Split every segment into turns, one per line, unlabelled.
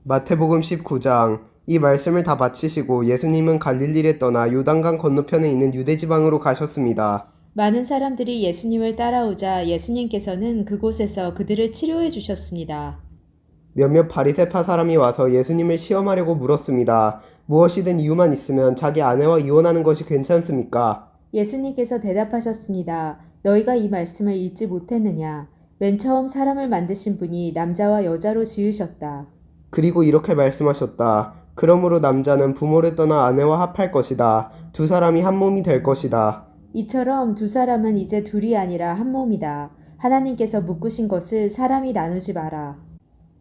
마태복음 19장. 이 말씀을 다 마치시고 예수님은 갈릴리를 떠나 요단강 건너편에 있는 유대 지방으로 가셨습니다.
많은 사람들이 예수님을 따라오자 예수님께서는 그곳에서 그들을 치료해 주셨습니다.
몇몇 바리새파 사람이 와서 예수님을 시험하려고 물었습니다. 무엇이든 이유만 있으면 자기 아내와 이혼하는 것이 괜찮습니까?
예수님께서 대답하셨습니다. 너희가 이 말씀을 읽지 못했느냐? 맨 처음 사람을 만드신 분이 남자와 여자로 지으셨다.
그리고 이렇게 말씀하셨다. 그러므로 남자는 부모를 떠나 아내와 합할 것이다. 두 사람이 한 몸이 될 것이다.
이처럼 두 사람은 이제 둘이 아니라 한 몸이다. 하나님께서 묶으신 것을 사람이 나누지 마라.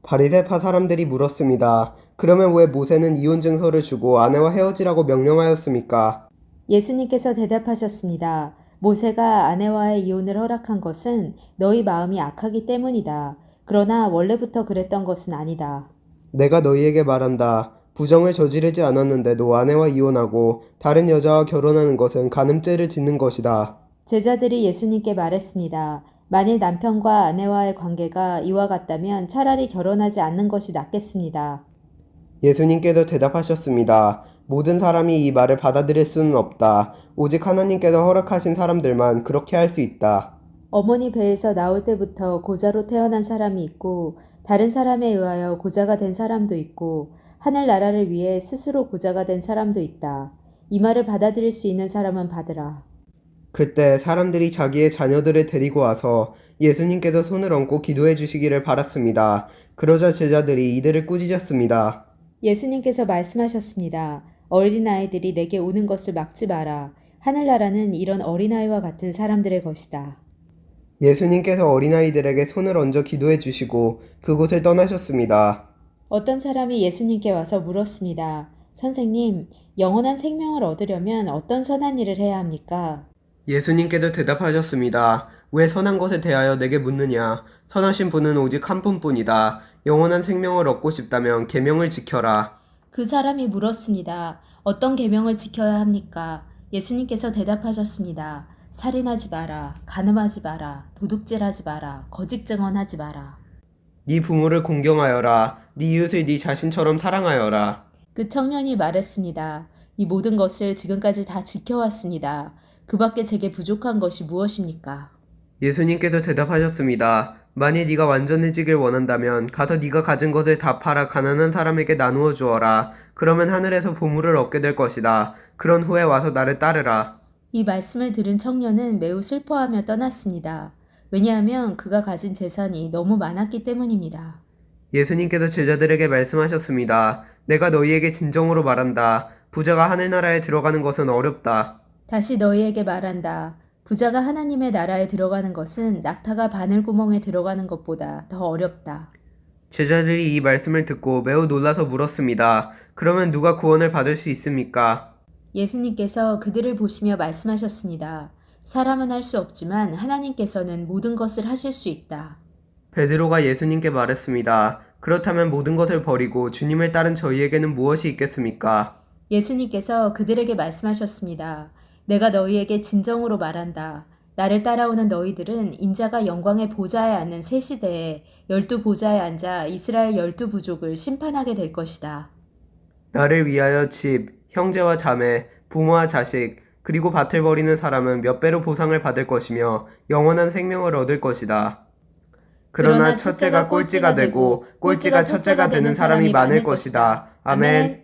바리새파 사람들이 물었습니다. 그러면 왜 모세는 이혼 증서를 주고 아내와 헤어지라고 명령하였습니까?
예수님께서 대답하셨습니다. 모세가 아내와의 이혼을 허락한 것은 너희 마음이 악하기 때문이다. 그러나 원래부터 그랬던 것은 아니다.
내가 너희에게 말한다. 부정을 저지르지 않았는데도 아내와 이혼하고 다른 여자와 결혼하는 것은 간음죄를 짓는 것이다.
제자들이 예수님께 말했습니다. 만일 남편과 아내와의 관계가 이와 같다면 차라리 결혼하지 않는 것이 낫겠습니다.
예수님께서 대답하셨습니다. 모든 사람이 이 말을 받아들일 수는 없다. 오직 하나님께서 허락하신 사람들만 그렇게 할 수 있다.
어머니 배에서 나올 때부터 고자로 태어난 사람이 있고 다른 사람에 의하여 고자가 된 사람도 있고 하늘나라를 위해 스스로 고자가 된 사람도 있다. 이 말을 받아들일 수 있는 사람은 받으라.
그때 사람들이 자기의 자녀들을 데리고 와서 예수님께서 손을 얹고 기도해 주시기를 바랐습니다. 그러자 제자들이 이들을 꾸짖었습니다.
예수님께서 말씀하셨습니다. 어린아이들이 내게 오는 것을 막지 마라. 하늘나라는 이런 어린아이와 같은 사람들의 것이다.
예수님께서 어린아이들에게 손을 얹어 기도해 주시고 그곳을 떠나셨습니다.
어떤 사람이 예수님께 와서 물었습니다. 선생님, 영원한 생명을 얻으려면 어떤 선한 일을 해야 합니까?
예수님께서 대답하셨습니다. 왜 선한 것에 대하여 내게 묻느냐? 선하신 분은 오직 한 분뿐이다. 영원한 생명을 얻고 싶다면 계명을 지켜라.
그 사람이 물었습니다. 어떤 계명을 지켜야 합니까? 예수님께서 대답하셨습니다. 살인하지 마라, 간음하지 마라, 도둑질하지 마라, 거짓 증언하지 마라.
네 부모를 공경하여라. 네 이웃을 네 자신처럼 사랑하여라.
그 청년이 말했습니다. 이 모든 것을 지금까지 다 지켜왔습니다. 그 밖에 제게 부족한 것이 무엇입니까?
예수님께서 대답하셨습니다. 만일 네가 완전해지길 원한다면 가서 네가 가진 것을 다 팔아 가난한 사람에게 나누어 주어라. 그러면 하늘에서 보물을 얻게 될 것이다. 그런 후에 와서 나를 따르라.
이 말씀을 들은 청년은 매우 슬퍼하며 떠났습니다. 왜냐하면 그가 가진 재산이 너무 많았기 때문입니다.
예수님께서 제자들에게 말씀하셨습니다. 내가 너희에게 진정으로 말한다. 부자가 하늘나라에 들어가는 것은 어렵다.
다시 너희에게 말한다. 부자가 하나님의 나라에 들어가는 것은 낙타가 바늘구멍에 들어가는 것보다 더 어렵다.
제자들이 이 말씀을 듣고 매우 놀라서 물었습니다. 그러면 누가 구원을 받을 수 있습니까?
예수님께서 그들을 보시며 말씀하셨습니다. 사람은 할 수 없지만 하나님께서는 모든 것을 하실 수 있다.
베드로가 예수님께 말했습니다. 그렇다면 모든 것을 버리고 주님을 따른 저희에게는 무엇이 있겠습니까?
예수님께서 그들에게 말씀하셨습니다. 내가 너희에게 진정으로 말한다. 나를 따라오는 너희들은 인자가 영광의 보좌에 앉는 새 시대에 12보좌에 앉아 이스라엘 12부족을 심판하게 될 것이다.
나를 위하여 집, 형제와 자매, 부모와 자식, 그리고 밭을 버리는 사람은 몇 배로 보상을 받을 것이며 영원한 생명을 얻을 것이다. 그러나 첫째가 꼴찌가 되고 꼴찌가 첫째가 되는 사람이 많을 것이다. 아멘.